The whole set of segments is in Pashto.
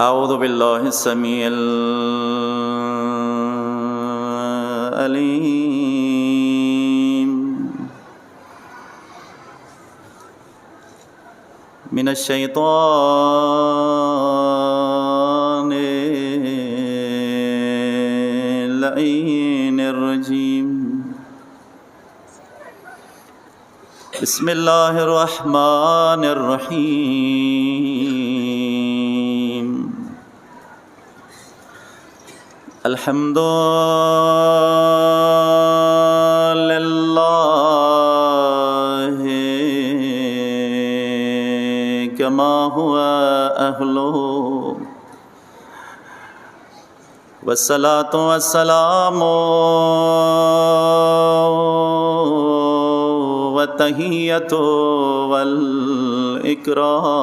أعوذ بالله السميع العليم من الشيطان اللعين الرجيم. بسم الله الرحمن الرحيم. الحمد لله كما هو أهله، والصلاة والسلام والتحية والإكرام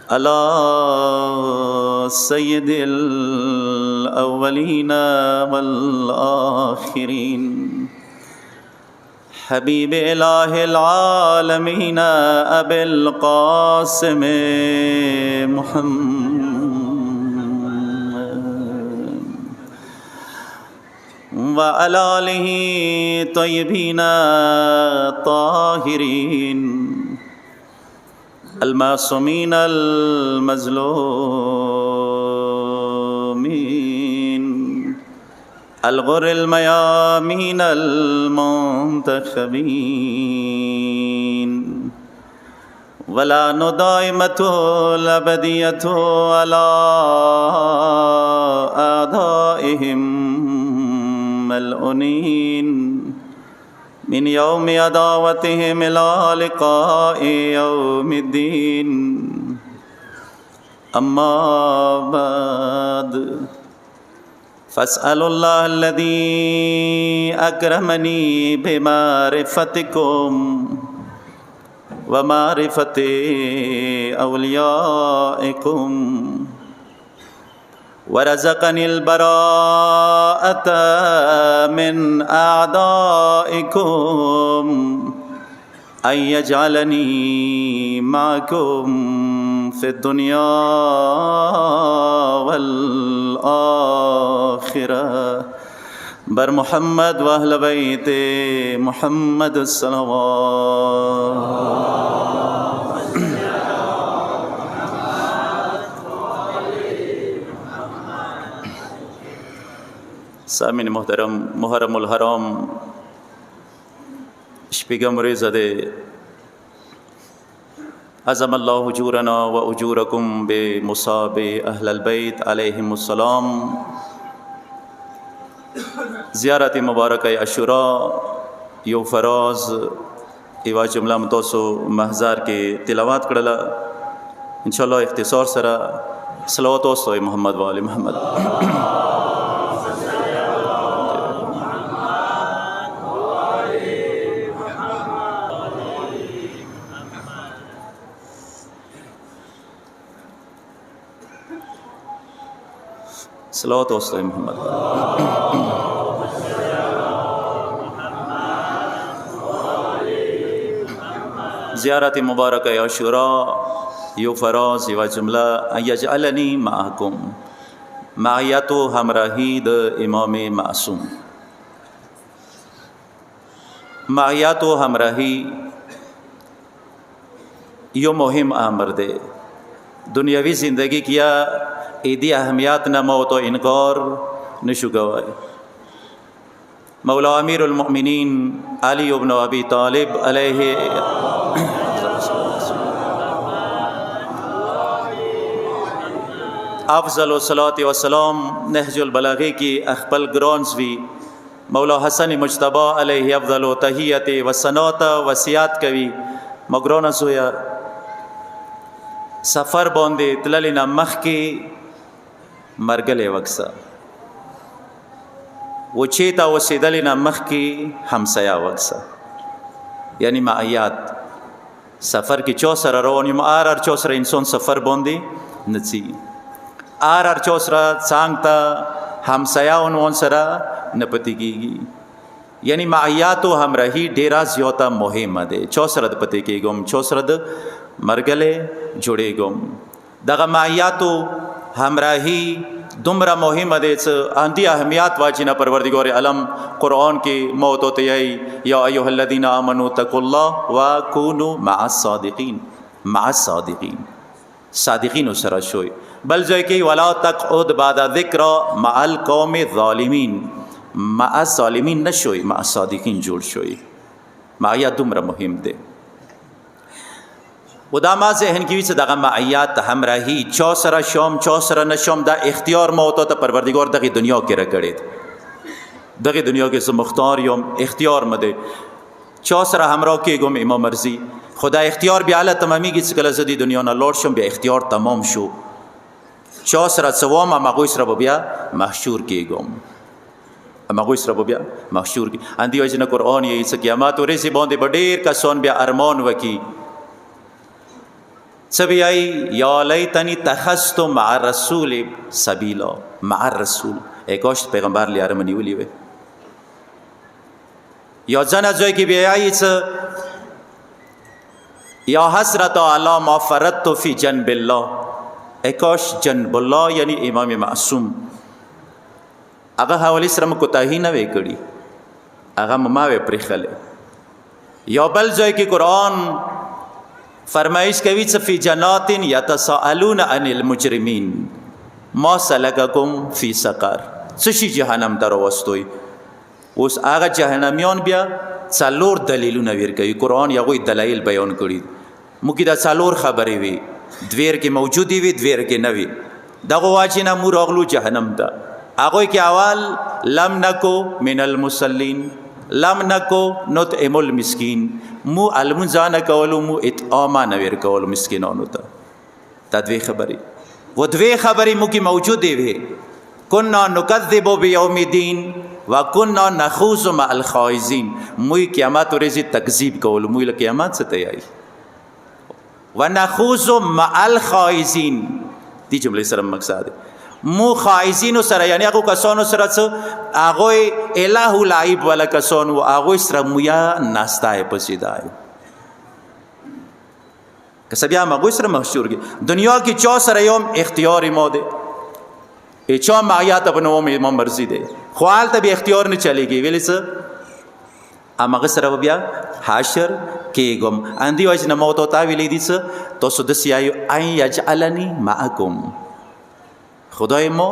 على سيد الأولين والآخرين حبيب إله العالمين أبي القاسم محمد وعلى آله طيبين الطاهرين المعصومين المظلومين الغر الميامين المنتخبين، ولا ندائمة الأبدية على أعدائهم ملعونين من يوم عداوتهم إلى لقاء يوم الدين. أما بعد، فاسألوا الله الذي أكرمني بمعرفتكم ومعرفة أوليائكم، ورزقني البراءة من أعدائكم، أن يجعلني معكم في الدنيا والآخرة بر محمد وأهل بيت محمد الصلوات. सामिन मोहतरम मुहर्रमुल हराम शपीगम रेज़दे अज़मल्लाहु उजूरना व उजूरकुम बे मुसाबे अहलल बैत अलैहिमुस्सलाम। ज़ियारत मुबारक अशुरा यो फराज इवा जुमला मतोसो महज़ार के तिलावत करला इंशाअल्लाह इख्तिसार सरा सलावत व मोहम्मद व आले मोहम्मद। सलावत व मोहम्मद। ज़ियारत मुबारक अशुरा यो फराज व जुमला यजअलनी माअकुम, मायत व हमराहीद इमाम मासूम। मायत व हमराही यो मुहिम आमर दे दुनियावी ज़िंदगी किया ईदी अहमियत न मौत व इनकार नशु गवाए। मौला अमीरुल मोमिनीन अली इब्न अबी तालिब अलैहि अफ़ज़ल सलात व सलाम नहजुल बलाग़ी की अख़बल ग्रांसवी मौला हसन मुज्तबा अलैहि अफ़ज़ल तहियत व सनात वसियात कवी मगरोना सोया सफ़र बोंदे तललिना मख की मरगले वक्सा वो चेता वो सिदलिना मख की हमसया वक्सा यानी मायात सफ़र की चौसर रोनिम आर चौसर इंसान सफ़र बोंदी नची आर चौसरा सांगता हमसया उन सरा नपतिगी यानी मायातो हम रही डेरा ज्योता मोहिम दे चौसरद पते के गुम चौसरद मरगले जुड़े गुम دغه معیاتو همراهی دومره مهمه دی چې اندی اهمیت واچینه پروردگار عالم قرآن کې موت ته یی یا ایها الذین آمنوا اتقوا الله وکونوا مع الصادقین صادقین سره شوي. بل ځای کې ولا تقعد بعد ذکر مع القوم الظالمین، مع الظالمین نشوي، مع الصادقین جوړ شوي. معیات دومره مهم دی. و دا ما ذهن کې وي چې دغه معیات همراهي چا سره شوم چا سره نشوم دا اختیار ما ته پروردگار دغه دنیا کې راکړی. دغه دنیا کې زه مختار یم، اختیار مده چا سره همراه کېږم امام مرضی. خدا اختیار بیا الله تمامیږي چې کله زه د دنیا نه لاړ شم بیا اختیار تمام شو. چا سره څه وم هغوی سره به بیا محشور کېږم، هغوی سره به بیا محشور کېږم. اندې وجې نه قرآن یې چې قیامت ورځې باندې به ډېر کسان بیا ارمان وکړي څه بیا یا لیتنی تخذت مع الرسول سبیلا. مع الرسول ای کاش پیغمبر لیاره منیولی وی. یا زنه ځای کې بیا یې څه یا حسرت علی ما فرطت فی جنب الله. ای کاش جنب الله یعنی امام معصوم هغه حوالی سره م کوتاهی نه وی کړي، هغه ما وی پرېښلی. یا بل ځای کې قرآن فرمایش کوي چې فی جنات یتساءلون عن المجرمین ما سلککم فی سقر. څه شي جهنم ته راوستوی؟ اوس هغه جهنمیان بیا څلور دلیلونه ورکوي. قرآن هغوی دلایل بیان کړي. موږ دا څلور خبرې وي، دویر کې موجودې وي دویر کې نه وي. دغه واجې نه موږ راغلو جهنم ته. هغوی کې اول لم نکو من المصلین، لم نکو نطعم المسکین، مو المنځ نه کولو، مو اطعام نه ورکولو مسکینانو ته. دا دوی خبرې و دوی خبرې مو کې موجودې وي. کنا نکذب بیوم الدین وکنا نخوض مع الخائضین. موی قیامت ورځې تکذیب کولو، موی له قیامت څه تیاری ونخوض مع الخائضین. دې جملې سره مقصد دی مو خائزینو سره یعنی هغو کسانو سره څه هغوی الہ العیب والا کسان و هغوی سره مویا ناستای پسې دی که څه بیا هم هغوی سره محشور کړي. دنیا کې چا سره یوم اختیار ما دی، چا معیات په نوم امام مرضی دی، خو هلته بیا اختیار نه چلیږي. ویلې څه همغه سره به بیا حشر کېږم. اندې وجې نه ما ورته ویلی دي څه تاسو داسې یایو ان یجعلني معکم، خدای ما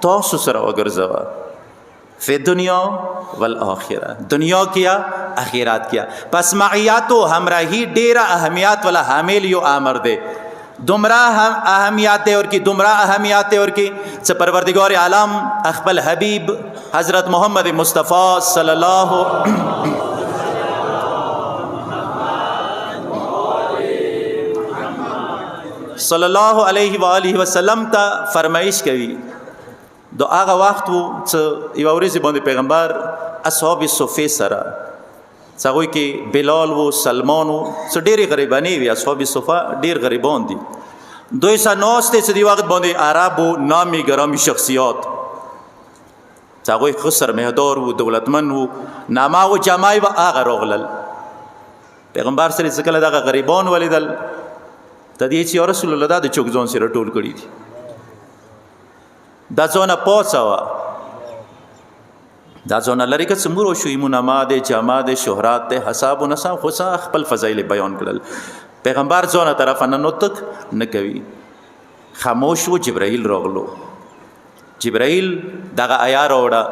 تاسو سره وګرځوه فی دنیا والآخرة، دنیا کیا اخرات کیا. پس معیات و همراهی ډیره اهمیت والا حامل یو امر دی. دومره اهمیت دی اور کی دومره اهمیت دی اور کی چې پروردگار عالم خپل حبیب حضرت محمد مصطفی صلی الله علیه و آله وسلم ته فرمایش کوي. د هغه وخت و چې یوه ورځ باندې پیغمبر اصحاب صفې سره چې هغوی کې بلال و سلمان و څه ډېرې غریبانې وي. اصحاب صفه ډېر غریبان دي. دوی سره ناست دی چې دې وخت باندې عرب و نامي ګرامي شخصیات چې هغوی ښه سرمایهدار و دولتمن و نامه و جمعی به هغه راغلل. پیغمبر سره چې کله دغه غریبان ولیدل ته دې چې یا رسول الله دا د چوک ځان سره ټول کړي دي، دا ځانه پاڅوه، دا ځانه لرې که څه مور وشو ایمونما دی جامه دی شهرات دی حساب و نصاب خو څه خپل فضایل بیان کړل. پیغمبر ځانه طرفه نه نطق نه کوي، خاموش و. جبرائیل راغلو. جبرائیل دغه آیا راوړه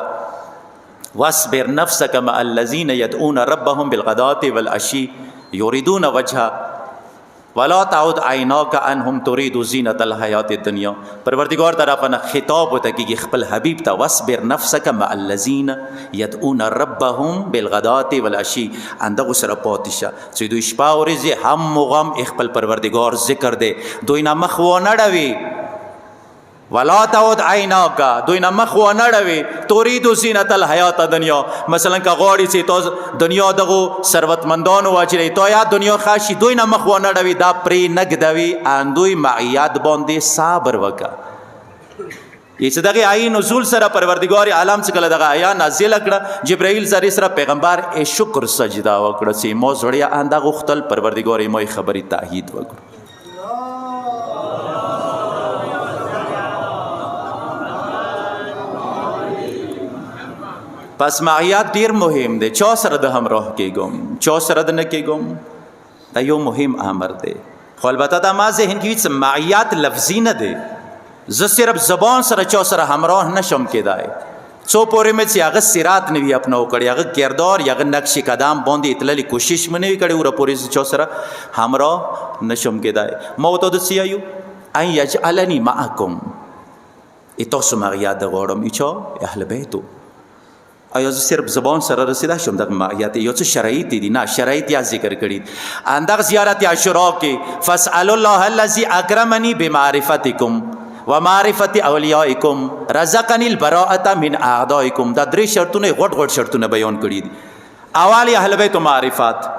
واصبر نفسک مع الذین یدعون ربهم بالغداة والعشی یریدون وجهه ولا تعد عیناک عنهم ترید زینة الحیات الدنیا. پروردگار طرفه خطاب وته کیږي خپل حبیب ته واصبر نفسک مع الذین یدعون ربهم بالغداة والعشی. اندغه سره پاتې شه چې دوی شپه او ورځ هم و غم خپل پروردگار ذکر دی. دوی نه مخ ونه ډوي ولا تعد عیناک، دوی نه مخ ونه ډوي ترید زینة الحیات الدنیا. مثلا که غواړي چې تاسو دنیا دغو ثروتمندانو واچوي تو یا دنیا خاشي، دوی نه مخ ونه ډوي دا پرې نګدوي ان دوی معیات باندې صبر وکړه. یہ چې دغه آیې نزول سره پروردگار عالم څخه کله دغه آیا نازل کړه جبرائیل سره پیغمبر شکر سجدا وکړه چې مو زړیا انده غختل پروردگار مو خبري تایید وکړه. پس معیات ډیر مهم دی. چا سره د همراه کېږم، چا سره د نه کېږم، دا یو مهم امر دی. خو البته دا ما ذهن کې چې معیات لفظي نه دی. زه صرف زبان سره چا سره همراه نشم کېدای څو پورې مې چې هغه سیرات نه وي اپناو کړی، هغه کردار یا هغه نقش قدم باندې تللی کوشش مې نه وي کړی وره پورې زه چا سره همراه نشم کېدای. ما ورته داسې وایو ان یجعلني معکم، تاسو معیات غواړم چا اهل بیتو. آیا زه صرف زبان سره رسیده شم دغه معیات یو څه شرایط دي؟ نه، شرایط یا ذکر کړي. اندغه زیارت عاشورا کې فاسألوا الله الذي اکرمني بمعرفتکم و معرفت اولیائکم رزقنی البراءة من اعدائکم. دا درې شرطونه غټ غټ شرطونه بیان کړي دي. اول یې اهل بیت معرفت،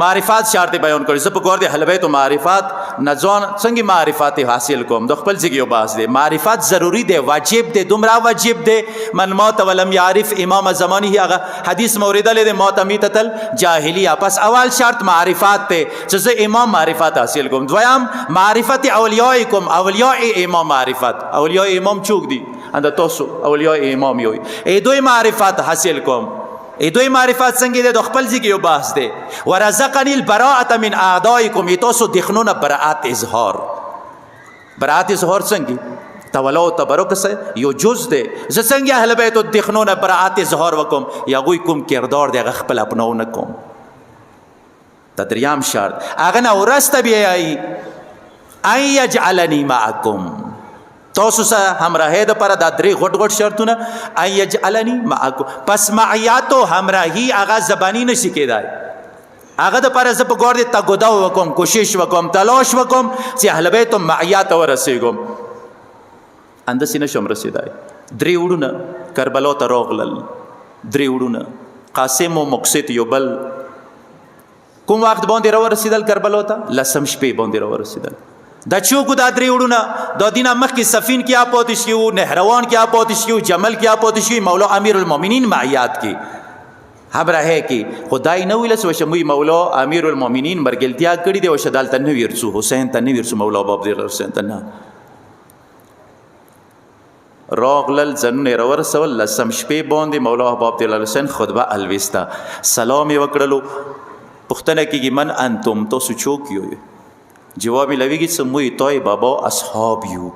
معرفت شرط بیان کړي. زه په ګور دي اهل بیت معرفت نه ځان څنګه معرفت حاصل کوم، د خپل ځای یو باس دی. معرفت ضروری دی، واجب دی، دومره واجب دی. من مات ولم يعرف امام زمانه، هغه حدیث مورد له مات میتۃ الجاهلیه. پس اول شرط معرفت دی چې زه امام معرفت حاصل کوم. دویم معرفت اولیائکم، اولیاء امام معرفت. اولیاء امام چوک دي؟ اند تاسو اولیاء امام یوي. ای دوی معرفت حاصل کوم. ای دوی معرفت څنګه دی؟ د خپل ځای یو باس دی. ورزقنی البراءة من اعدائکم، تاسو دښنونه براءت اظهار. براءت اظهار څنګه؟ تولا او تبرک سره یو جز دی. زه څنګه اهل بیت دښنونه براءت اظهار وکم یا غوی کوم کردار دی هغه خپل اپناو نه کوم. تدریام شرط هغه نه ورسته بیا ان یجعلنی معکم، تاسو سره همراهی د پر دا درې غټ غټ شرطونه. ان یجعلنی معکم، پس معیات او همراهی هغه زبانی نشي کېدای. هغه د پر زه په ګور دي تګودا وکم، کوشش وکم، تلاش وکم چې اهل بیت معیات ورسېږم. اندسې نشم رسېدای. درې وړونه کربلا ته راغلل، درې وړونه قاسم او مقصد یو بل. کوم وخت باندې راورسېدل کربلا ته؟ لسم شپې باندې راورسېدل. دا چوکو دا درې وړونه دا دینه مخکې سفین کې اپاتې شوي، نهروان کې اپاتې شوي، جمل کې اپاتې شوي، مولا امیر المؤمنین معیات کې همراهی کې. خدای نه ویل چې موږ مولا امیر المؤمنین مرګلتیا کړې دی او شدال ته نه ورسو، حسین ته نه ورسو، مولا باب دې حسین ته نه راغلل. ځنونه راورسول لسم شپې باندې مولا باب دې حسین خطبه الوستا سلام یې وکړلو. پوښتنه کېږي من انتم، تاسو څوک یو؟ جواب لویږي چې موږ توي بابا اصحاب یو.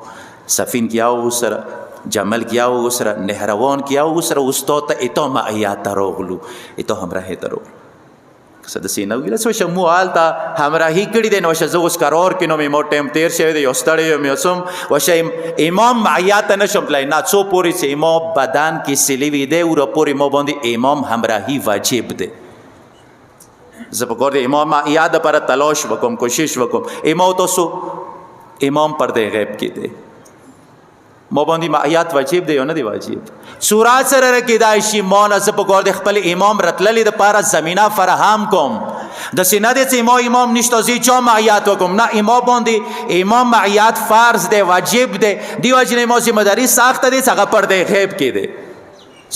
سفین کې او سره، جمل کې او سره، نهروان کې او سره، استاد ته اته معیات راغلو، اته همراهی ته راغلو. څه د سینو ویل څه شمو آلتا همراهی کړي دي. نو شه زه اوس قرار کې نو مې ټیم تیر شوی دی، یو ستړی مې اوسم وشه امام معیات نشم تلای. نه څو پورې چې امام بدن کې سلیوی دی او پورې مو باندې امام همراهی واجب دی. زه په ګور دی امام معیات پر تلاش وکم، کوشش وکم. امام تاسو امام پردې غیب کې دی، مو باندې معیات واجب دی یا نه دی واجب؟ سورات سره رکیدای شي. ما نه زه په ګور دی خپل امام رتللی د پاره زمینه فراهم کوم. د سینه دې چې امام نشته زی چا معیات وکم؟ نه، امام باندې امام معیات فرض دی، واجب دی. دی واجب ما ذمہ داری ساخته دی څنګه پردې غیب کې دی.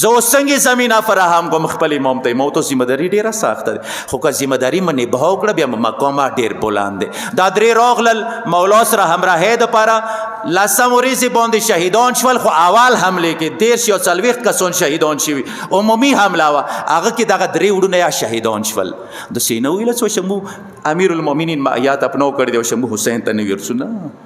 زه څنګه زمینه فراهم کوم خپل امام ته؟ مو ته ذمہ داری ډیره سخته ده، خو که ذمہ داری منې بهاو کړه بیا مقام ډیر بلند دی. دا درې راغلل مولا سره همراهی د پاره لسم ورځې باندې شهیدان شول. خو اول حمله کې 13 یا 40 کسان شهیدان شوي، عمومي حمله وه. هغه کې دغه درې وړونه یا شهیدان شول. د سینه ویل څه شمو امیر المؤمنین معیات اپناو کړی دی او شمو حسین ته نه ورسو. نه،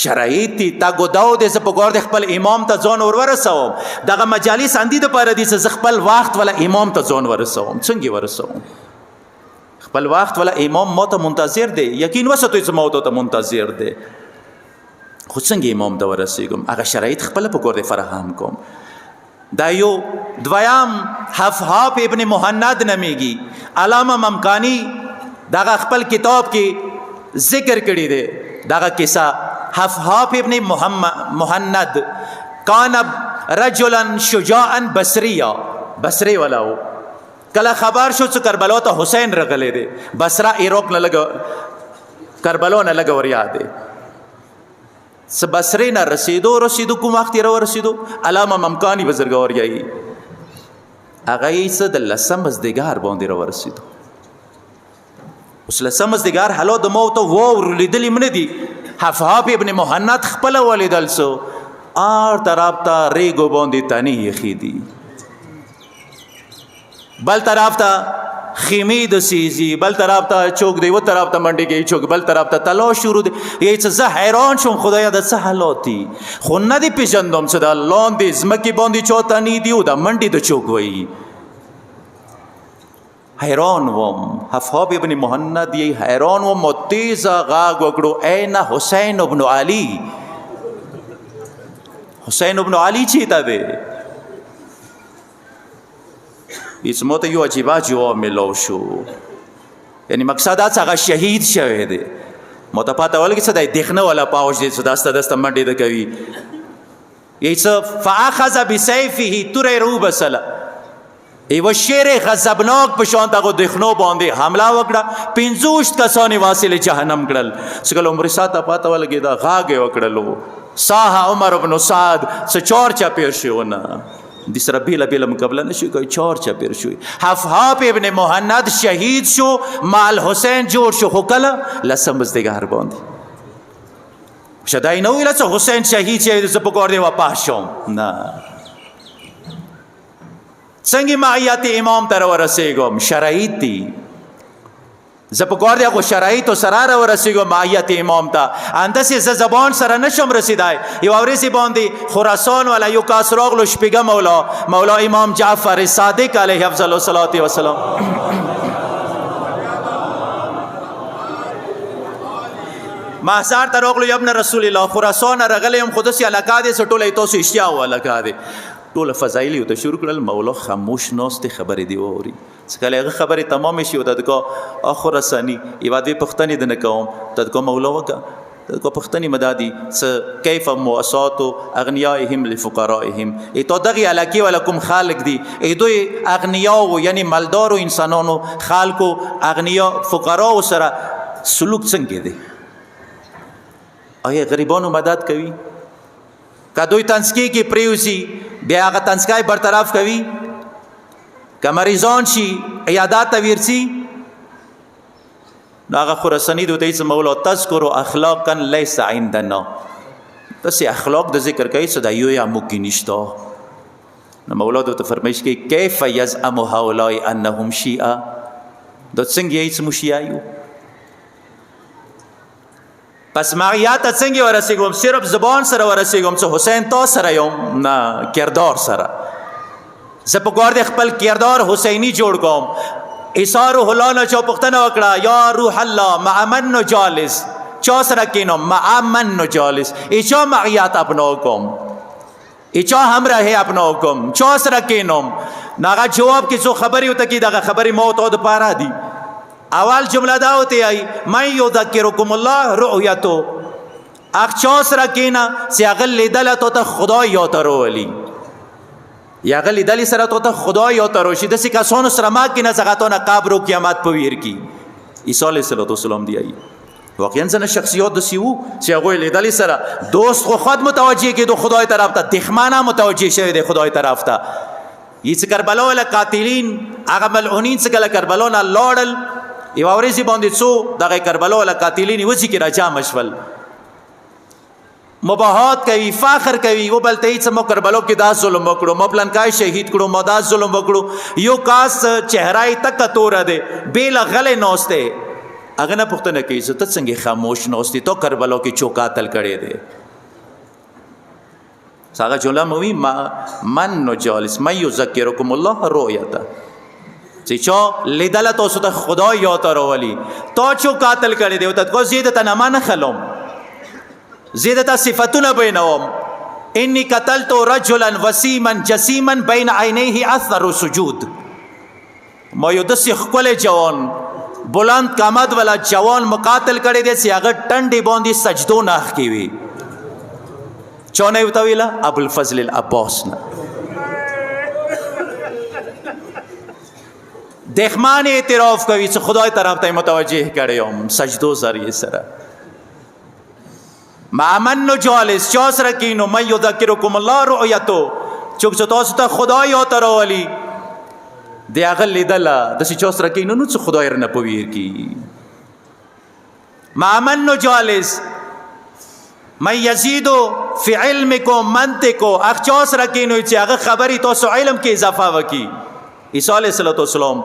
شرایط تی تا ګداو دې زه په ګور د خپل امام ته ځان ورسوم. دغه مجالس اندی د پاره دي چې خپل وخت ولا امام ته ځان ورسوم. څنګه ورسوم؟ خپل وخت ولا امام ما ته منتظر دی. یقین وساتئ چې ما ته منتظر دی، خو څنګه امام ته ورسېږم؟ هغه شرایط خپل په ګور فراهم کوم. دا یو. دویم حفحاف ابن مهند نمیږي، علامه ممکانی دغه خپل کتاب کې ذکر کړی دی. دغه کیسه حفحاف ابن مهند کان رجلا شجاعا بصریا، بصری ولاو. کله خبر شو چې کربلا ته حسین رغلی دی، بصره ایروک نه لګ کربلا نه لګ وریا دی. س بصری نه رسیدو کوم وخت را ورسیدو؟ علامه ممکانی بزرګور یای هغه یې څه د لسم مزدګار باندې را ورسیدو. اوس لسم مزدګار حالو د موت وو لیدلی من دي. حفحاف ابن مهند خپل ولیدل سو آر طرف ته ریګو باندې تنی خېدی. بل طرف ته خیمې د سیزي، بل طرف ته چوک دی، و طرف ته منډې کوي چوک، بل طرف ته تلاش شروع دی. یی څه زه حیران شوم خدایا د څه حالات دي، خو نه دې پېژندم چې دا لاندې ځمکې باندې چاته دي او دا منډې د چوک وایي. حیران وم. حفاب ابن مهند یی حیران وم او تیزه غاږ وکړو این حسین ابن علی. حسین ابن علی چیرته دی؟ هیڅ موته یو عجیبه جواب میلاو شو. یعنی مقصد دا هغه شهید شوی دی. موته پته ولګي چې دا دښنه ولا پاوش دی چې داسته داسته منډې د کوي. یی څه فاخذ بسیفه تورې رو بسله، یو شیر غضبناک په شان دغه دښنو باندې حمله وکړه. 50 کسان واصل جهنم کړل. چې کله عمر ساته پته ولګي دا غاګ وکړلو صاح عمر بن سعد څه چور چپیر شونه د سره بیله بیله مقابله نشي کوي، چور چپیر شوی. حفاب ابن مهند شهید شو، مال حسین جوړ شو، خو کله لسم بزدګار باندې شدای نو ویل چې حسین شهید شه د سپکور دی واپس شوم. نه څنګه معیت امام تر ورسېګم شرایط دي، زه په کار دی خو شرایطو سره راورسېږم معیت امام ته. انداسې زه زبان سره نشم رسېدی. یوه ورځې باندې خراسان والا یو کس راغلو، شپږم مولا امام جعفر صادق علیه افضل الصلاة والسلام. محضر ته راغلو، یا ابن رسول الله خراسان راغلی یم، خو داسې علاقه دی چې ټوله یې تاسو اشتیا و علاقه دی. ټوله فضایل یې ورته شروع کړل. مولا خاموش ناست دی، خبرې دی واوري. چې کله هغه خبرې تمامې شي ورته دکا خراساني یوه دوې پوښتنې د نه کوم. ته دکا مولا وکړه، ته دکا پوښتنې مې دا دي څه کیف مواسات اغنیایهم لفقرائهم. تا دغې علاقې والا کوم خلک دي، دوی اغنیاو یعنی مالدارو انسانانو خلکو اغنیا فقراو سره سلوک څنګه دی؟ آیا غریبانو مدد کوي؟ که دوی تنسکی کې پریوزي بیا هغه تنسکای برطرف کوي؟ که مریضان شي عیادات ته ورځي؟ نو هغه خراساني دوی ته یې مولا تذکرو اخلاقا لیس عندنا، داسې اخلاق د ذکر کوي چې دا یو یا موږ کې نشته. نو مولا دوی ته فرمایش کوي کیف یزعم هؤلاء انهم شیعه، دا څنګه یې چې موږ شیعه یو؟ پس معیات څنګه ورسېږم؟ صرف زبان سره ورسېږم چې حسین تا سره یم؟ نه، کردار سره. زه په کار دی خپل کردار حسینی جوړ کوم. عیسی روح الله نه چا پوښتنه وکړه یا روح الله مع من نجالس، چا سره کینم؟ مع من نجالس. چا معیات اپناو کوم، چا همراهی اپناو کوم، چا سره کینم؟ هغه جواب کې څو خبرې ورته کړي، دغه خبرې ما ورته دپاره دي. اول جمله دا ہوتی آئی من یذکرکم الله رؤیتو، اخ چا سره کینا سی اغل لیدل تو ته خدای یاد راولي، یا اغل لیدل سره تو ته خدای یاد راشي. داسې کسانو سره ما کینا زغتونه قبر و قیامت په ویر کی. عیسی علیه السلام دی آئی واقعا ځنه شخصیات داسې وو چې هغوی لیدل سره دوست خو خود متوجه کېدو خدای طرف ته، دښمن هم متوجه شوی دی خدای طرف ته. یې چې کربلا والا قاتلین هغه ملعونین چې کله کربلا نه لاړل، یوه ورځې باندې څو دغه کربلا والا قاتلین وځي کې راجمع شول، مباحات کوي، فخر کوي. و بل ته یې څه مو کربلا کې دا ظلم وکړو، مو پلنکای شهید کړو، مو دا ظلم وکړو. یو کاس چهره یې تکه توره دی، بیله غلی ناست دی. هغه نه پوښتنه کوي چې ته څنګه خاموش ناست یې، تو کربلا کې چو قاتل کړی دی. هغه جمله مو وي من نجالس من یذکرکم الله رؤیته، چې چا لیدله تاسو ته خدای یاد راولي. تا چو قاتل کړی دی ورته کو زه درته نه ما نه خلم، زه درته صفتونه بیانوم. انی قتلت رجلا وسیما جسیما بین عینیه اثر سجود. ما یو داسې ښکلی جوان بلند قامت والا جوان مقاتل کړی دی چې هغه ټنډې باندې سجدو نه اخکې وي. چا نه یې ورته ویله؟ ابوالفضل العباس نه. دښمن اعتراف کوي چې خدای طرف ته متوجه کړی یم سجدو ذریعې سره. مع من نجالس، چا سره کینو؟ من یذکرکم الله رؤیتو، څوک چې تاسو ته خدای یاد راولي د هغه لیدله. داسې چا سره کینو نو چې خدای رنه په ویر کي. مع من نجالس من یزیدو فی علمکم منطقو، اخ چا سره کینو چې هغه خبرې تاسو علم کې اضافه وکړي. عیسی علیه السلام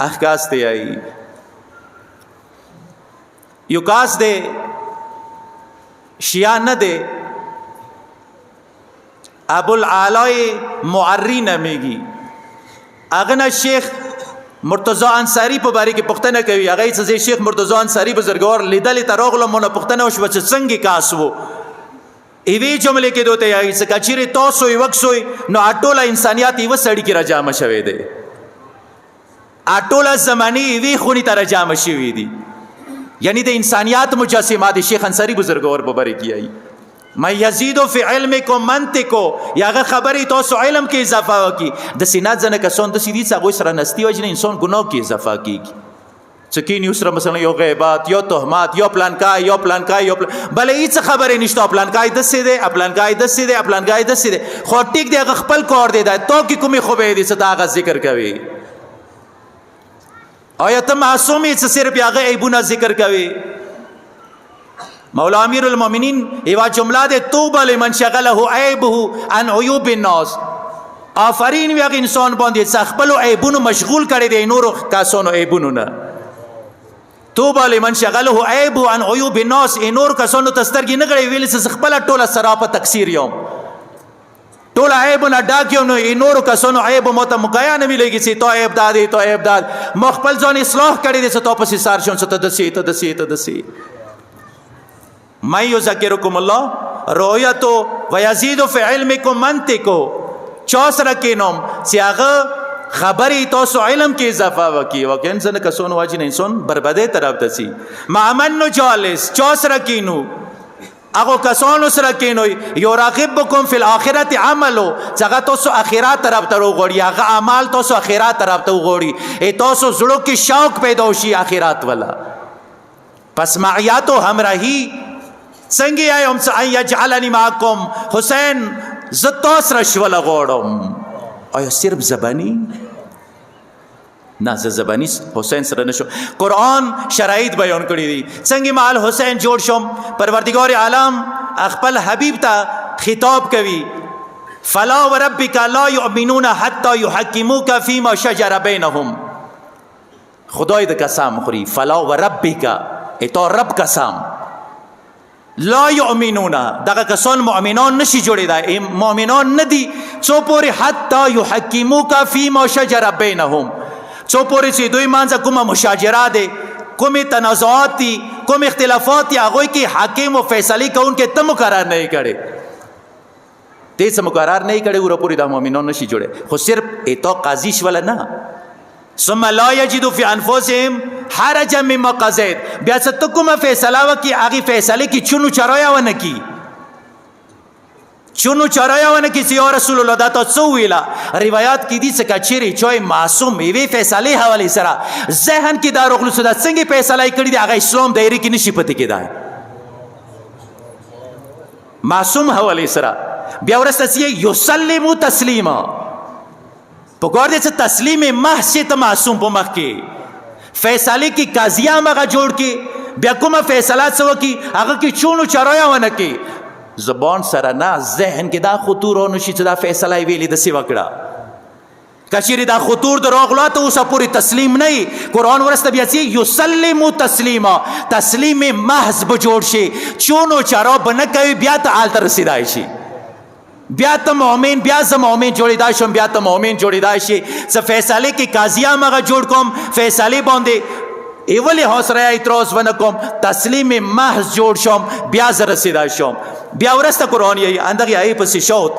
احکاس ته آئی یو کاس دے شیعہ نه دے ابو العالای معری نامیږي اغه شیخ مرتضی انصاری په باره کې پوښتنه کوي هغه چې شیخ مرتضی انصاری بزرګوار لیدل تراغله مونږ پوښتنه وشو چې څنګه کاس وو ایوی جمله کې دوته یای چې کچری تاسو یو وکسوي نو اټوله انسانيت یو سړی کې راجام شوي دي اټوله زماني ایوی خونی ته راجام شوي دي یعنی د انسانيت مجسمه د شیخ انصاری بزرګوار په باره کې یای ما یزيدو فی علمکم منطقو یاغه خبرې تاسو علم کې اضافه وکي د سینات زنه کسون د سیدی څنګه سره نستی وجنه انسان ګناه کې اضافه کیږي چکین یو سره مثلا یو غیبات یو تهمات یو پلانکای بلې هیڅ خبرې نشته پلانکای د سې ده پلانکای د سې ده پلانکای د سې ده خو ټیک دی خپل کور دی دا تو کې کومي خوبې دي څه دا ذکر کوي آیت معصومی څه صرف هغه عیبونه ذکر کوي مولا امیر المؤمنین ایوا جمله ده توبه لمن شغله عیبه عن عیوب الناس آفرین وی انسان باندې خپل عیبونو مشغول کړي دي نور کاسونو عیبونو نه توبه لمن شغله عیب عن عیوب الناس نور کسانو تسترګي نه غړي ویل چې خپل ټوله سراپه تکثیر یوم ټوله عیب نه ډاکیو نو نور کسانو عیب مت مقیا نه ویلږي چې تو عیب داد مخبل ځان اصلاح کړي دي چې تو پسې سار شون ته دسی ما یذکرکم الله رؤیت و یزيد فی علمکم منطقو چوس رکینم سیاغه خبری تاسو علم کې اضافه وکي وکین څنګه کسون واجی نه انسان برباده طرف دسی معمن جالس چوس رکینو اغه کسانو سره کینو یو راغبکم فی الاخرت عملو څنګه تاسو اخرت طرف ته وګورئ هغه اعمال تاسو اخرت طرف ته وګورئ ای تاسو زړه کې شوق پیدا وشي اخرت والا پس معیات و همراهی څنګه یم چې یجعلنی معکم حسین ز تاسو رشول غوړم آیا صرف زبانی نه زبانی حسین سره نشو قرآن شرایط بیان کړی دي څنګه مال حسین جوړ شم پروردگار عالم خپل حبیب ته خطاب کوي فلا وربک لا یؤمنون حتی یحکموک فیما شجر بینهم خدای د قسم خوري فلا وربک ایتو رب قسم لا یؤمنون دغه کسان مؤمنان نشي جوړیدای مؤمنان ندي څو پورې حتی یحکموک فیما شجر بینهم څو پورې چې دوی مانځه کومه مشاجره ده کومه تنازعات دي کوم اختلافات دي هغه کې حاکم او فیصله کوونکې ته مقرر نه کړي دې څه مقرر نه کړي ور پورې د مؤمنان نشي جوړه خو صرف ایتو قاضی شول نه ثم لا یجدوا فی انفسهم حرجا مما قضیت بیا څه کومه فیصله وکي هغه فیصله کې چونو چرایا ونه کی چونو چرایا ونه کی سی رسول الله دا تاسو ویلا روایت کې دي څه کچيري چوي معصوم وی فیصله حواله سره ذهن کې دا رغلو صدا څنګه فیصله کړی دی هغه اسلام دایره کې نشي پته کېدای معصوم حواله سره بیا ورسته یسلمو تسلیما په ګور دې څه تسلیم محض ته معصوم په مخ کې فیصله کې قاضیا مغه جوړ کې بیا کومه فیصله څو کې هغه کې چونو چرایا ونه کې زبان سره نه ذهن کې دا خطور او نشي چې دا فیصله ویلې د سی وکړه کچېری دا خطور د راغلات اوس پوری تسلیم نه قرآن ورسته بیا چې یسلمو تسلیما تسلیم محض به جوړ شي چونو چرا بنه کوي بیا ته آل تر رسیدای شي بیا ته مؤمن بیا ز مؤمن جوړیدای شم بیا ته مؤمن جوړیدای شي څه فیصله کې قاضیا مغه جوړ کوم فیصله باندې ایولی حوصره اعتراض ونکم تسلیم محض جوړ شم بیا ز رسیدای شم بیا ورسته قرآن یې اندغه ای پسې شوت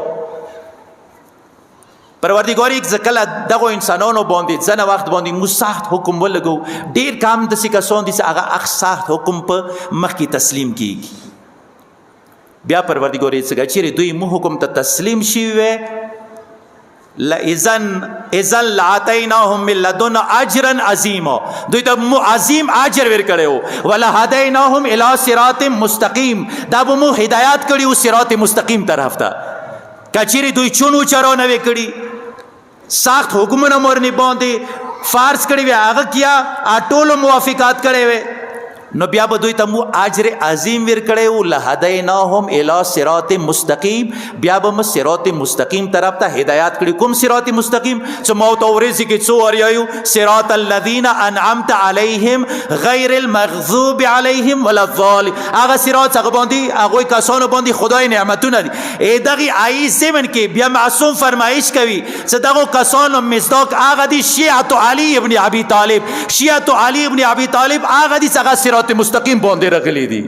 پروردگار یک ځکه دغه انسانانو باندې ځنه وخت باندې مو سخت حکم ولګو ډیر کام د څه کسان دي چې هغه سخت حکم په مخ کې تسلیم کیږي بیا پروردگار یې څنګه چې دوی مو حکم ته تسلیم شي وې اذن لعطیناهم من لدن اجرا عظیما دوی ته مو عظیم اجر ور کړو ولا هدیناهم الی صراط مستقیم دا مو هدایت کړیو صراط مستقیم طرف ته کچری دوی چونو چرونه وکړي سخت حکمونه مورنی باندې فارس کړی وی هغه کیا اټولو موافقات کړي وی نو بیا به دوی ته مو اجر عظیم ورکړی و لهدیناهم الی صراط مستقیم بیا به مو صراط مستقیم طرف ته هدایت کړي کوم صراط مستقیم چې مو ته ورېږي کې څو وریایو صراط الذین انعمت علیهم غیر المغضوب علیهم ولا الضالین هغه صراط هغه باندې هغوی کسانو باندې خدای نعمتونه دي دغې آیې ضمن کې بیا معصوم فرمایش کوي چې دغو کسانو مصداق هغه دي شیعة علی ابن ابي طالب شیعة علی ابن ابي طالب هغه دي هغه صراط مستقیم باندې راغلي دي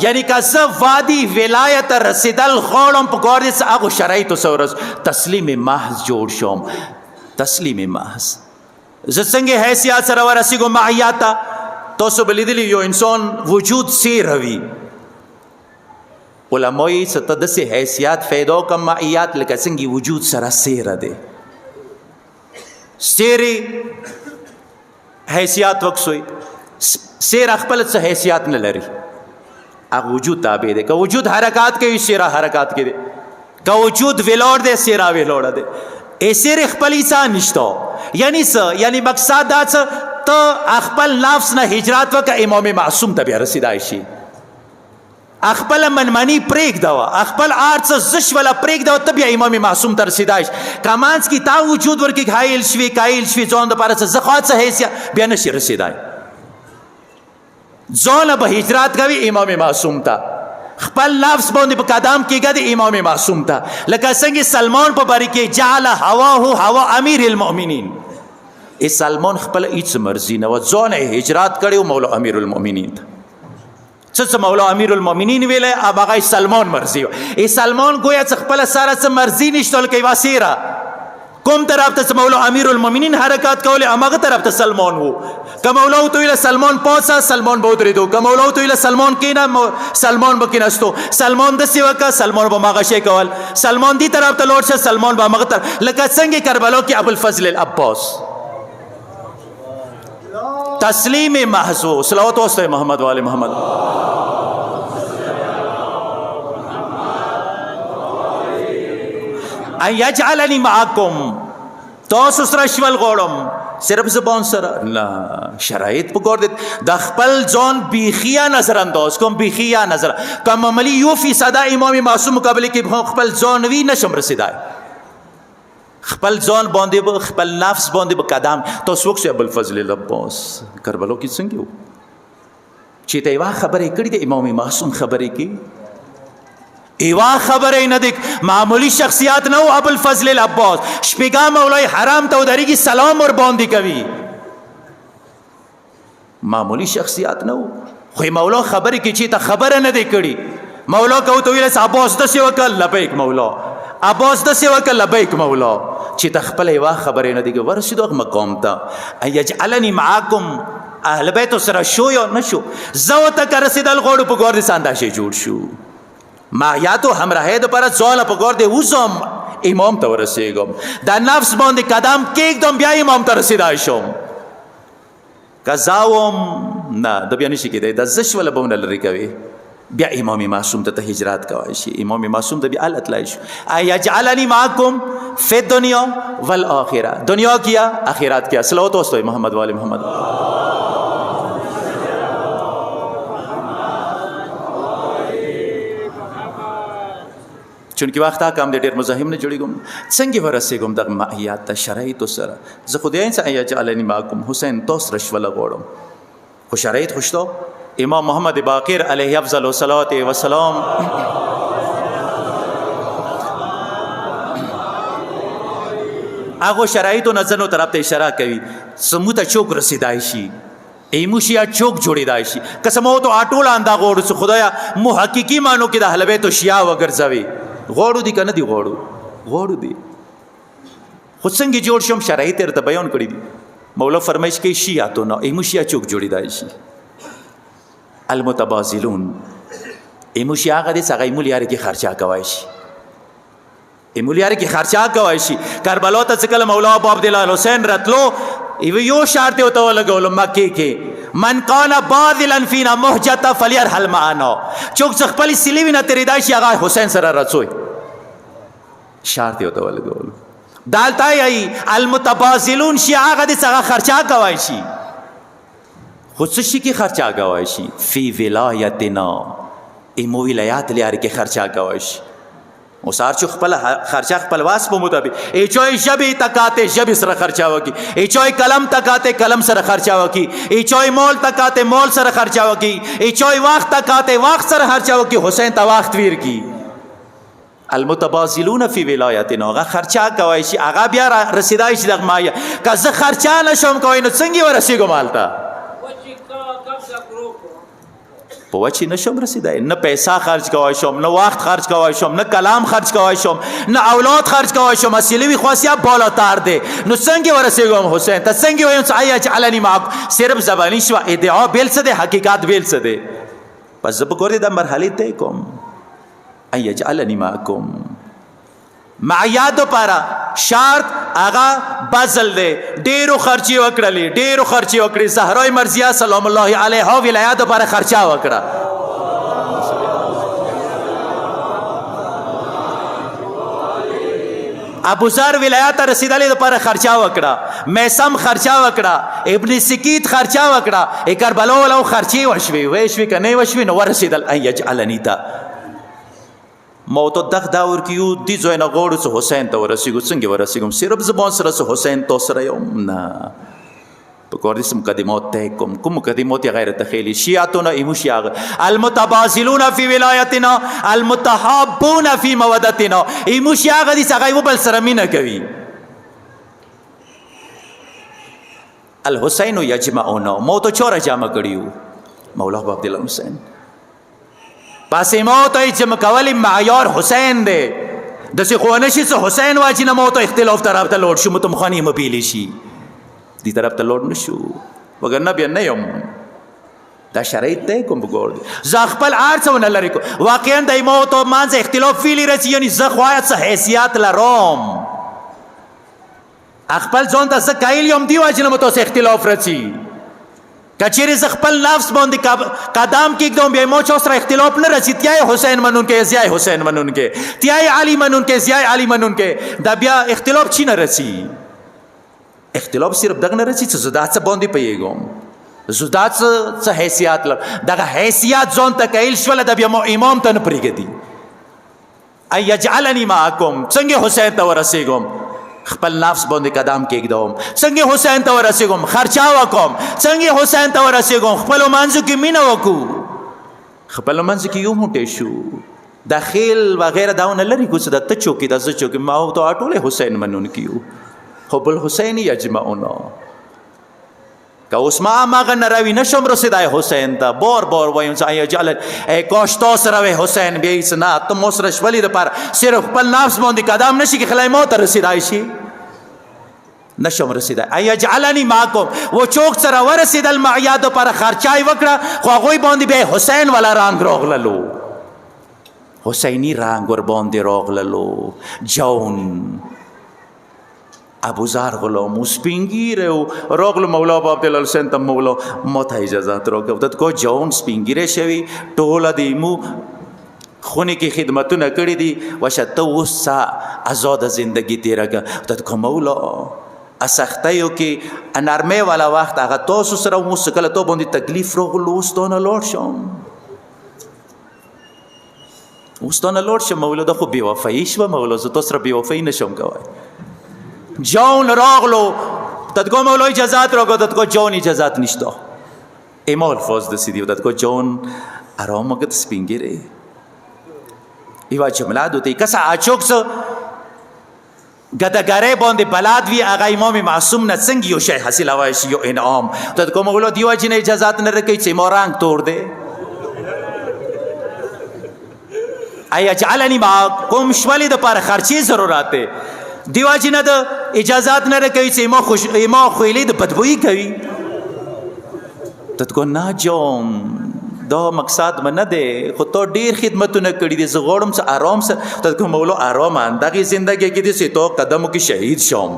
یعنی که زه وادي ولایت رسیدل غواړم په کار دې هغو شرایطو سره تسلیم محض جوړ شوم تسلیم محض زه څنګه حیثیت سره ورسیږم معیات ته تاسو به لیدلي یو انسان وجود سیر وي علمای څه ته داسې حیثیت پیدا کړم معیات لکه څنګه وجود سره سیره دی سیری حیثیت وکسوی سیر خپل څه حیثیت نه لري هغه وجود تابع دی که وجود حرکات کوي سیره حرکات کوي که وجود ویلوړ دی سیره ویلوړه دی ای سیر خپل انسان نشته یعنی څه یعنی مقصد دا څه ته خپل نفس نه هجرت وکړه امام معصوم ته بیا رسیدای شي خپل منمنی پرېږده خپل ارڅ زش ولا پرېږده ته بیا امام معصوم ته رسیدای شي که منځ کې تا وجود ورکې حایل شوي کایل شوي ځان دپاره څه زخوات څه حیثیت بیا نشي رسیدای ځانه به هجرت کوي امام معصوم ته خپل نفس باندې په قدم کېږه د امام معصوم ته لکه څنګه سلمان په باره کې جعل هواه هوا امیر المؤمنین ای سلمان خپل هیڅ مرضي نه وه ځانه هجرت کړی و مولا امیر المؤمنین ته څه مولا امیر المؤمنین ویلی اب هغه سلمان مرضی و ای سلمان گویا څه خپله سره څه مرضي نشته لکه یوه سیره کوم طرف ته مولا امیر المؤمنین حرکات کولی هماغه طرف ته سلمان و که مولا ورته ویله سلمان پاڅه سلمان به ودرېدو که مولا ورته ویله سلمان کښېنه سلمان به کښېنستو سلمان داسې وکړه سلمان به هماغه شی کول سلمان دې طرف ته لاړ شه سلمان به هماغه طرف لکه څنګه کربلا کې ابوالفضل العباس تسلیم محض صلوات واسطه محمد و آل محمد ان یجعلنی معکم تاسو سره شول غواړم صرف زبان سره نه شرایط په کار دي د خپل ځان بیخیا نظر انداز کوم بیخیا نظر کوم عملی یو فیصد امام معصوم مقابله کې خپل ځان وی نشم رسیدای خپل ځان باندې خپل نفس باندې په قدم تاسو وکړئ ابوالفضل العباس کربلا کې څنګه و چې ته یوه خبرې کړې د امام معصوم خبرې کې ایوا خبرې نه دی معمولی شخصیت نه و ابوالفضل العباس شپږم مولای حرام ته ودرېږي سلام ور باندې کوي معمولی شخصیت نه و خو مولا خبرې کې چې ته خبره نه دی کړې مولا که ورته ویل عباس داسې وکړه لبیک مولا عباس داسې وکړه لبیک مولا چې ته خپله یوه خبرې نه دی کړې ورسېدو هغه مقام ته ان یجعلني معکم اهل بیتو سره شو یا نه شو زه ورته که رسېدل غواړو په ګور دې اندازې جوړ شو ما یا تو همراهی دپاره ځانه په کار دی وځم امام ته ورسېږم د نفس باندې قدم کېږدم بیا امام ته رسېدای شم که زه وم نه د بیا نشي کېدی د زش وله به ونه لرې کوي بیا امام معصوم ته هجرت کوای شي امام معصوم ته بیا هلته تللی شو یجعلني معکم فی الدنیا والآخره دنیا کیا آخرت کیا صلوات واسطه محمد و آل محمد چونکې وخت کم دی ډېر مزاحم نه جوړېږم څنګه ورسېږم دغه ماهیات ته شرایطو سره زه خو د انسان یجعلني معکم حسین تاسو سره شوله غواړم خو شرایط خو شته امام محمد باقر علیه افضل الصلاة والسلام هغو شرایطو نه ځنو طرف ته اشاره کوي سمو ته چوک رسېدای شي ایمو شیا چوک جوړېدای شي که سمو ته اټوله اندا غواړو چې خدایا مو حقیقي معنو کې د اهل بیتو شیا وګرځوي غواړو دي که نه دي غواړو دي خو څنګه جوړ شم شرایط یې درته بیان کړي دي مولا فرمایش کوي شیعتو نه ایمو شیا چوک جوړېدای شي المتبازلون ایمو شیا هغه دی چې هغه ایمو لیارې کې خرچا کوای شي ایمو لیارې کې خرچا کوای شي کربلا ته چې کله مولا ابو عبدالله حسین راتلو یو شرط یې ورته ولګولو مکې کې من کان باذلا فینا مهجته فلیرحل معنا څوک چې خپلې سیلې وینه تېرېدای شي هغه حسین سره رڅوي شرط یې ورته ولګولو دالتا یی المتبازلون شي هغه د څنګه خرچا کوي شي خو څه شي کې خرچا کوي شي فی ولایتنا ایمو ولایات لري کې خرچا کوي شي وسار چې خپل خرچا خپل واس په مطابق ای چوي شبي تکاته شبي سره خرچا وکي ای چوي قلم تکاته قلم سره خرچا وکي ای چوي مول تکاته مول سره خرچا وکي ای چوي وخت تکاته وخت سره خرچا وکي حسین تا وخت ویر کی المتبازلون فی ولایتنا هغه خرچا کوي شي هغه بیا رسیدای شي دغه مایا که زه خرچا نشم کوي نو څنګه ورسیږم مالته په وچی نشم رسیدای نه پیسہ خرچ کوای شم نه وخت خرچ کوای شم نه کلام خرچ کوای شم نه اولاد خرچ کوای شم اصلی وی خواسیا بالاتر ده نو څنګه ورسیږم حسین ته څنګه وایم چې آیا جعلنی معک صرف زبانی شو ادعا بیل څه ده حقیقت بیل څه ده پس زب ګورې د مرحله ته کوم آیا جعلنی معکم معیاد پارا شرط آغا بزل دے ډیرو خرچی وکړلی ډیرو خرچی وکړي زهرا مرضیه سلام الله علیها ولایت پارا خرچا وکړه ابو ذر ولایت رسیدلی لپاره خرچا وکړه میسم خرچا وکړه ابن سکیت خرچا وکړه کربلا ولو خرچی وشوي کنه وشوي نو ورسیدل ان یجعلنی تا موت دغ داور کیو دی زوی نه غوړو څه حسین ته ورسیږو څنګه ورسیږم صرف زبان سره څه حسین تو سره یم نه په کور دې مقدمات ته کوم مقدمات غیر تخیلی شیعتنا ایمو شیعه المتبازلون فی ولایتنا المتحابون فی مودتنا ایمو شیعه دې څنګه یو بل سره مینه کوي الحسین یجمعنا موت چور جمع کړیو مولا عبد الله حسین پاسې موت چې مکولی معیار حسین دی داسې خو نه شي چې حسین واجي نه موت اختلاف طرف ته لوړ شو متمخانې مبیلی شي دې طرف ته لوړ نه شو وګرنه بیا نه یم دا شرایط دی کوم وګور زه خپل هر څه ونه لرې کو واقعا د موت او منځ اختلاف فیلی رسي یعنی زه خو باید څه حیثیت لرم خپل ځان ته زه قایل یم دې واجي نه مو تاسو اختلاف رسي کچېرې زه خپل نفس باندې قدم کېږدم بیا مو چا سره اختلاف نه رسي تیا یې حسین منونکی زیا حسین منونکی تیا یې علي منونکی زیا علی منونکی دا بیا اختلاف چی نه رسي اختلاف صرف دغه نه رسي چې زه دا څه باندې پوهېږم زه دا څه حیثیت لرم دغه حیثیت ځان ته قایل شوله دا بیا مو امام ته نه پرېږدي ان یجعلنی معکم څنګه حسین ته ورسېږم خپل نفس باندې قدم کېږدم څنګه حسین ته ورسېږم خرچا وکړم څنګه حسین ته ورسېږم خپلو منځو کې مینه وکړو خپلو منځو کې یو موټی شو دا خیل وغیره داونه لري کو چې دا ته چوکې دا زه چوکې ما ته ټولې حسین منونکي یو حب الحسین یجمعنا که اوس ما هغه نه راوي نشم رسېدای حسین ته بار وایم چې آیا جعل ای کاش تا سره وی حسین بیا یې نه ته مو سره شولې دپاره صرف خپل نفس باندې قدم نشي کې خلای ما ته رسېدای شي نشم رسېدای آیا جعلنی معکم و چوک سره ورسېدل معیا دپاره خرچای وکړه خو هغوی باندې بیا حسین والا رنګ راغللو حسینی رنګ ور باندې راغللو جون ابو ذر غلام سپینګیره راغلو مولا عبدالله حسین ته مولا ما ته اجازت راکړه ته کو جون سپینګیره شوی ټوله د مو خونه کې خدمتونه کړې دي وشه ته اوس آزاد زندگی تیرګه ته کو مولا اسختیو کې انرمه والا وخت هغه تاسو سره مو سکله ته باندې تکلیف راغلو اوس ته نه لاړ شم اوس ته نه لاړ شم مولا د خو بې وفایي شوه مولا زه تاسو سره بې وفایي نشم کوی جون راغلو تدگو مولا اجازت راگو تدگو جون اجازت نشتا ایما الفاظ دسیدی و تدگو جون آرام مگد سپینگیره ایوا جمله دوتی کسا آچوک سو گدگره بانده بلاد وی آقا امام معصوم نسنگی و شیح حسیل آوائشی و انعام تدگو مولا دیوا جن اجازت نرکی چه ما رنگ تور ده ایا جعلنی معکم شولی ده پار خرچی ضروراته دیوا جنه د اجازت نه راکوي چې ما خویلی د بدبویي کوي تدګو نه جون دا مقصد من نه دی خو تو ډیر خدمتونه کړي دي زه غواړم چې آرام سره تدګو مولا آرام دغه زندگی کې دي چې تو قدمو کې شهید شوم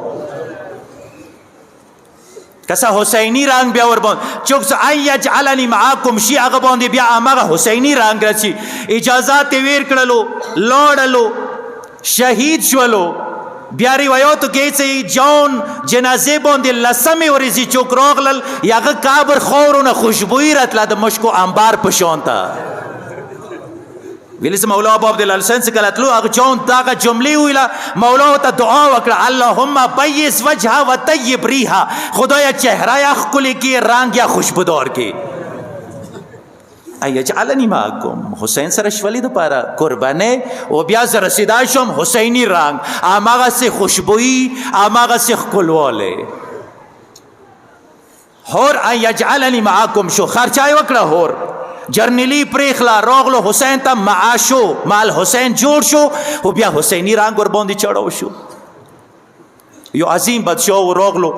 کسا حسینی رنگ بیا ور باندې چوک څه ای یجعلنی معکم شی هغه باندې بیا هغه حسینی رنگ راشي اجازت ویر کړلو لاړلو شهید شولو بیا روایاتو کې چې جون جنازې باندې لسمې ورځې چوک راغلل یاغه قبر خاورونه خوشبویي راتله د مشکو انبار په شان ته ویلی چې مولا ابو عبدالله حسین چې کله تلو هغه جون دغه جملې ویله مولا ورته دعا وکړه اللهم بیض وجهه و طیب ریحه خدایا چهره یا ښکلې کړي رنګ یا خوشبودار کړي ایجعلنی معکم حسین سره شولې دپاره قربانۍ او بیا زه رسیدا شم حسینی رنګ هماغسې خوشبویي هماغسې ښکلوالی هور ایجعلنی معکم شو خرچای وکړه هور جرنیلی پریخلا راغلو حسین ته معاشو مال حسین جوړ شو او بیا حسینی رنګ ور باندې چړاو شو یو عظیم بادشاه راغلو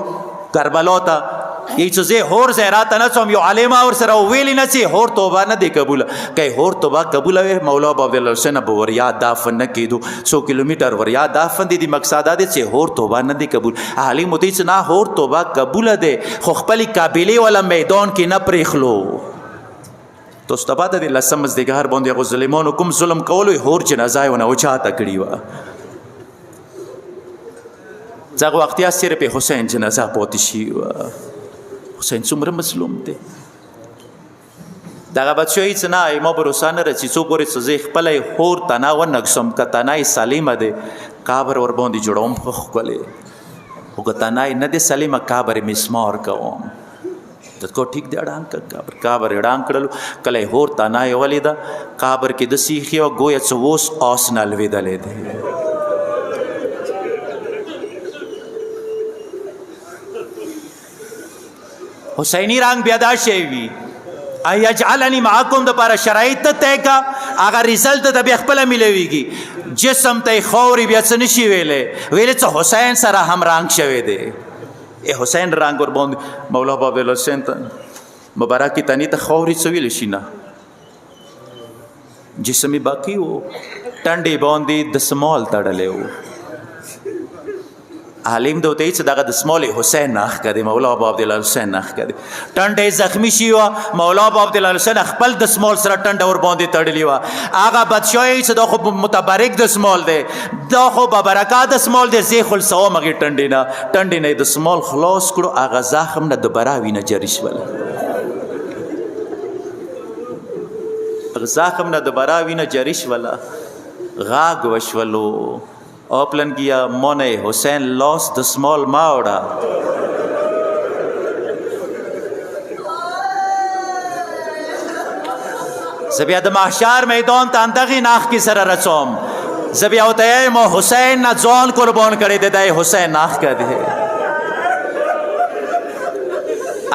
کربلا ته یی چیزه هور زیرات نه سم یو عالم اور سره ویلی نه سی هور توبه نه دی قبول کای هور توبه قبول وی مولا ابو عبدالله حسین ابو وریا دافن نه کیدو 100 کیلومتر وریا دافن دی مقصد دی سی هور توبه نه دی قبول عالم دی چې نه هور توبه قبول دی خو خپل قابلیت ولا میدان کې نه پریخلو تو استباده دی لسم مزدګار باندې غو ظلمانو کوم ظلم کولو هور جنازه ونه او چاته کړی و ځکه وختیا سره په حسین جنازه پاتې شي حسین څومره مظلوم دی دغه بادشاهي چې نه ما بروسه نه رسي څوک ورې چې زه خپلی هور تنه ونږسم که تنه سلیمه دی قبر ور باندې جوړوم ښه ښکلی خو که تنه نه دی سلیمه قبر یې مسمار کوم دتکو ټیک دی اړانګ که قبر یې اړانګ کړلو کله یې هور تنه یې ولیده قبر کې د سیخي وه ګویا چې اوس آس نه لوېدلی دی حسینی رنگ بیا دا شی وي ایجعلنی معکم د پاره شرایط ته طے کا هغه ریزلټ ته بیا خپله میلویږي جسم ته یې خاورې بیا څه نشي ویلی چې حسین سره هم رنګ شوی دی حسین رنګ ورباندې مولا ابو عبدالله حسین ته مبارکې تنې ته خاورې څه ویلی شي نه جسم یې باقي و ټنډې باندې دسمال تړلی و عالم د وته چې دغه د سمال حسین ناخ کړي مولا ابو عبدالله حسین ناخ کړي ټنډه زخمی شي وا مولا ابو عبدالله حسین خپل د سمال سره ټنډه ور باندې تړلی و هغه بادشاہي چې د خو متبرک د سمال دی دا خو ببرکات د سمال دی زی خل سو مګي ټنډه نه د سمال خلاص کړو هغه زخم نه دوباره وینه جری شول زخم نه دوباره وینه جری شول غاګ وشولو اوپلن کیا مونے حسین لاس د سمال ماوڑا زبیا د محشر میدان ته اندغی ناخ کی سره رسوم زبیا ہوتا ہے مو حسین نہ ځان قربان کړي د حسین ناخ کړي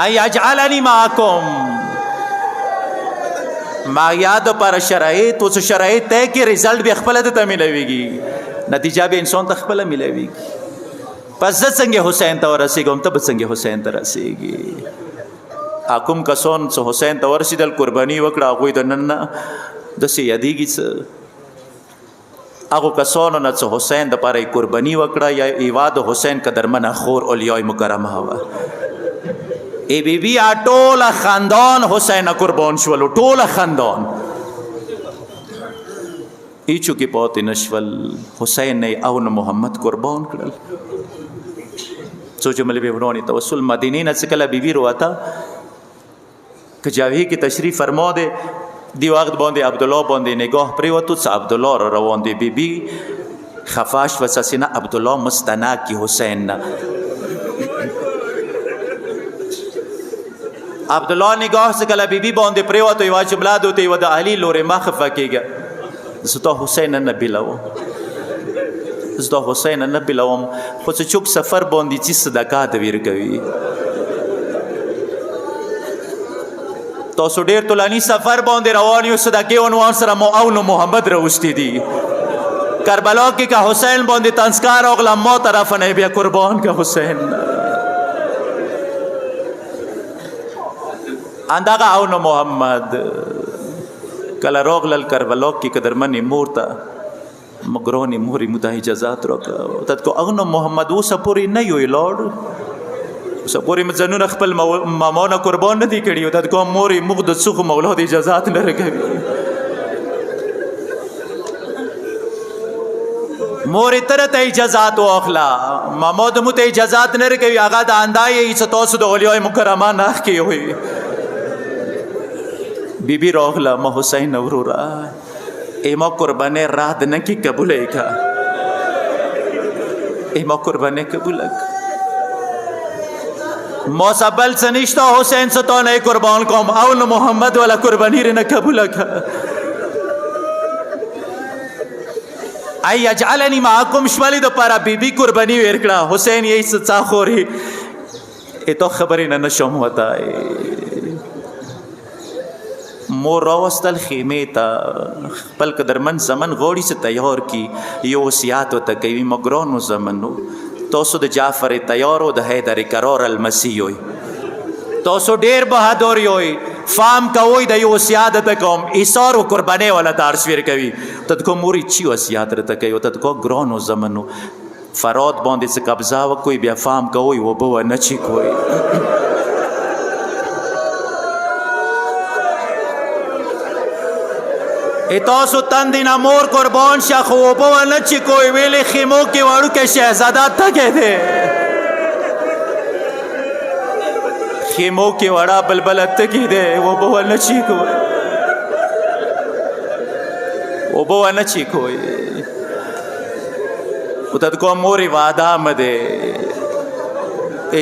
ای اجعلنی معکم ما یاد پر شرایط او شرایط ته کې رزلټ به خپل ته ملويږي نتیجه به انسان ته خپل ملويږي پس زه څنګه حسین ته ورسېږم ته به څنګه حسین ته رسېږي اکم کسون څه حسین ته ورسېدل قرباني وکړه هغوی د نن نه داسې یادېږي څه هغو کسانو نه څه حسین دپاره یې قرباني وکړه یا ایوا د حسین قدرمنه خور اولیای مکرمه وه ای بی بی ټوله خاندان حسین قربان شولو ټوله خاندان ایچو کې پاتې نشول حسین نه او نه محمد قربان کړل سوچ ملي بهرونی توسل مدینه نه څخه بیبي رواتا کجاوی کې تشریف فرما دے دی وخت باندې عبد الله باندې نگاه پرې وته څ عبد الله را روان دی بیبي خفاش وسسینا عبد الله مستنا کی حسین نه عبد الله نگاه څخه بیبي باندې پرې وته یو جمله دوته و د علي لورې مخفه کېږي زتا حسین نه بلاو زتا حسین نه بلاوم خو چې چوک سفر باندې چې صدقات ورکوي تاسو ډیر طولانی سفر باندې روان یو صدقې عنوان سره مو او نو محمد راوستي دي کربلا کې کا حسین باندې تنسکار اوغلا مو طرف نه بیا قربان کا حسین اندغه او نو محمد کله روغلل کربلا کې قدرمنې مور ته مګرونې مورې مو ته اجازات راکړه تدکو او نو محمد اوسه پورې نه یو لاړ اوسه پورې مې ځانونه خپل ماما نه قربان نه دي کړي تدکو مورې موږ د څوخ مولا د اجازات نه راکوي مور تر ته اجازات واخلا محمود مو ته اجازات نه کوي هغه د اندای چې تاسو د اولیاء مکرمه نه کی وي بیبی راغلا ما حسین اورورا ایما قربانه راد نه کی قبول کا ایما قربانه قبول ما سبل سنشتا حسین سے تو نہیں قربان کوم اول محمد والا قربانی رنا قبول کا ای اجعلنی معکم شمالی دو پارا بی بی قربانی ورکڑا حسین یہی سچا خوری ای تو خبری نه نشم ہوتا مور راوستل خیمه تا خپل قدرمن زمن غوړی سے تیار کی یو وصیت وته کوي مګرانو زمنو تاسو د جعفر تیارو د حیدر کرار المسیح وي تاسو ډیر بهادر یوي فام کوي د یو وصیت ته کوم ایثار او قرباني ولا تارسویر کوي تد کو موري چی وصیت رته کوي تد کو ګرانو زمنو فراد باندې څه قبضه وکوي بیا فام کوي و بو نه چی کوي تاسو تندینا مور قربان شا خوبو نه چی کوئی ویلی خیمو کی وړو کې شهزاده تکه دے خیمو کی وړا بلبل تکه دے و بو نه چی کوئی و بو نه چی کوئی او تد کو موری وعده مده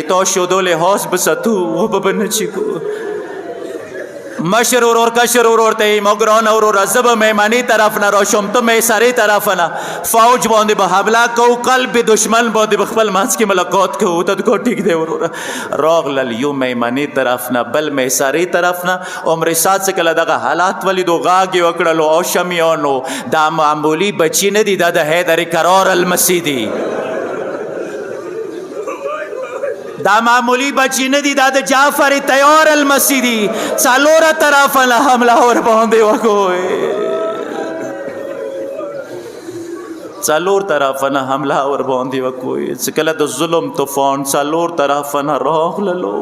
تو شودول هاس بساتو و بو نه چی کوئی مشر اور کشر اور ته مگران اور رزب میمانی طرف نه راشم تو می سری طرف نه فوج باندې به حمله کو قلب دشمن باندې بخبل ماس کی ملاقات کو تد کو ټیک دی اور راغل یو میمانی طرف نه بل می سری طرف نه عمر سات کله دغه حالات ولی دو غاګي وکړلو او شمیانو دا معمولی بچی نه دی د حیدر کرار المسیدی دا معمولی بچی نه دی دا د جعفر تیار المسیدی څلور طرف له حمله ور باندې وکوي څلور طرف نه حمله ور باندې وکوي چې کله د ظلم طوفان څلور طرف نه راغللو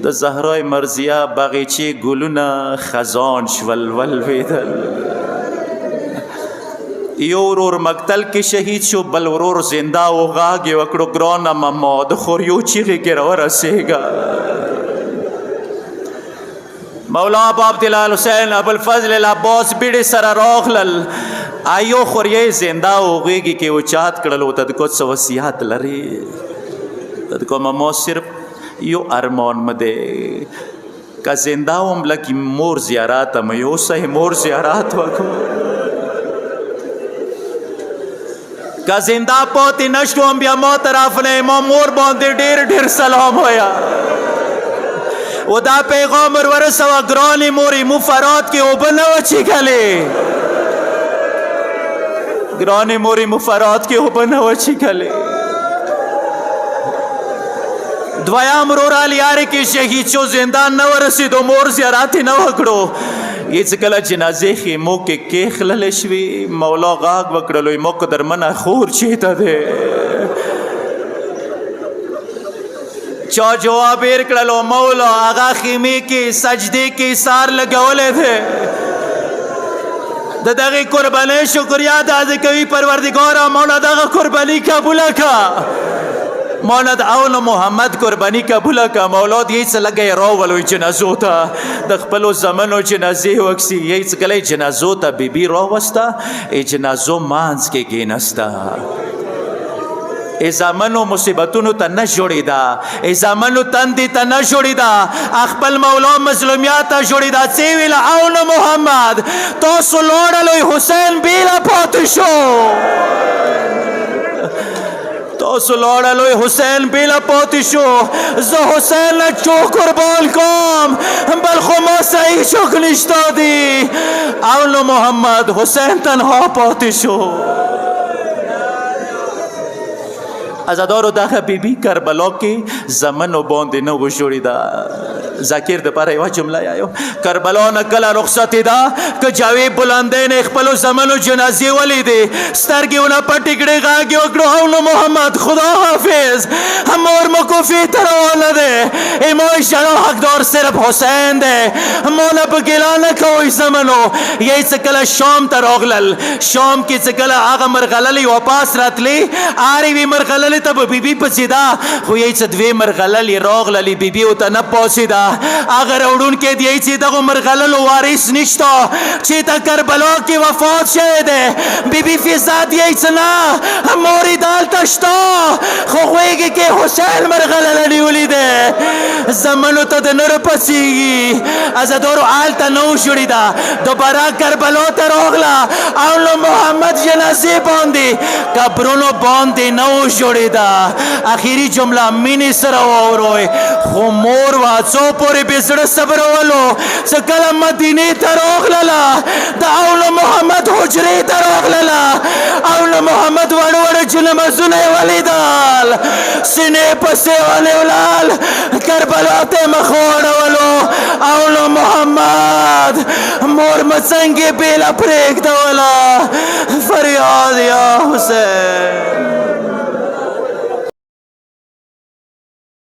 د زهرای مرزیه باغچې ګلونه خزان شول ولویدل یو ورور مقتل کې شهید شو بل ورور زنده او غاګي وکړو ګران محمد خوریو چیغه کې را رسېګا مولا ابو عبدالله حسین ابو الفضل العباس بیړې سره راغلل ایو خوریې زنده او غېږي کې اوچات کړلو تد کو څه وصیت لري تد کو ممو صرف یو ارمان مده کا زنده هم لکه مور زیارت هم یو صحیح مور زیارت وکړو کا زندہ پوتی نشوم بیا مو طرف نے امام مور باندې ډیر ډیر سلام ہویا و دا پیغام ورسوا گرانی موری مفرات کی اوبنو چی گلی گرانی موری مفرات کی اوبنو چی گلی دویام رورا لیاری کی شهید شو زندان نو رسید و مور زیاراتی نو اکڑو یہ کله جنازه خیمو کې کېخلل شوي مولا غاګ وکړلو مو قدر منه خور چیته ده چا جواب ورکړلو مولا هغه خیمه کې سجدي کې سار لګولې ده د دغه قرباني شکریا ادا کوي پروردگار مولا دغه قرباني قبول کا مولا د اول محمد قربانی قبول کا مولاد یې څه لګي راولو جنازو ته د خپل زمانو جنازې وکسي یې څه کله جنازو ته بیبي راوستا ای جنازو مانس کې کېنستا ای زمانو مصیبتونو ته نه جوړیدا ای زمانو تندې ته نه جوړیدا خپل مولا مظلومیات ته جوړیدا څه ویل اول محمد تاسو لوړلوی حسین بیل پاتې شو تاسو لوړلوی حسین بیل پاتې شو زه حسین نه چو قربان کوم بل خو ما صحیح چوک نشته دی اول محمد حسین تنها پاتې شو ازادارو دغه بیبي کربلا کې زمنو باندې نه وجوړېده ذاکر د پاره یو جمله یایو کربلا نه کله رخصت ده که جاوی بلندین خپل زمانو جنازې ولیدې سترګې پټې کړې غاګې وکړو او نو محمد خدا حافظ مور مکوفی تروانه ده ایمای شنو حقدار صرف حسین ده مولا په ګیلا نه کوئ زمانو یی څه کله شام ته راغلل شام کې څه کله هغه مرغللې واپس راتلی آری وی مرغللې ته به بیبي پسې ده خو یی څه دوی مرغللې راغللې بیبي ورته نه پوسېده هغه راوړونکی دی چې دغو مرغللو وارث نشته چې ته کربلا کې وفات شوی دی بیبي فیضا دی څه نه مور یې دلته شته خو غوږې کې حسین مرغلله نیولې دی زمنو ته د نور پسېږي عزادارو هلته نه و شړېده دوباره کربلا ته راغله او نو محمد جنازې باندې قبرونو باندې نه و شړېده اخري جمله مینې سره واوروئ خو مور وه څو پورې بې زړه صبرولو څه کله مدینې ته راغلله د اولو محمد حجرې ته راغلله اولو محمد وړ وړ جلمزونه یې ولیدل سینې پسې ونیولل کربلا ته مخ واړولو اولو محمد مور مڅنګې بېله پرېږدوله فریاد یا حسین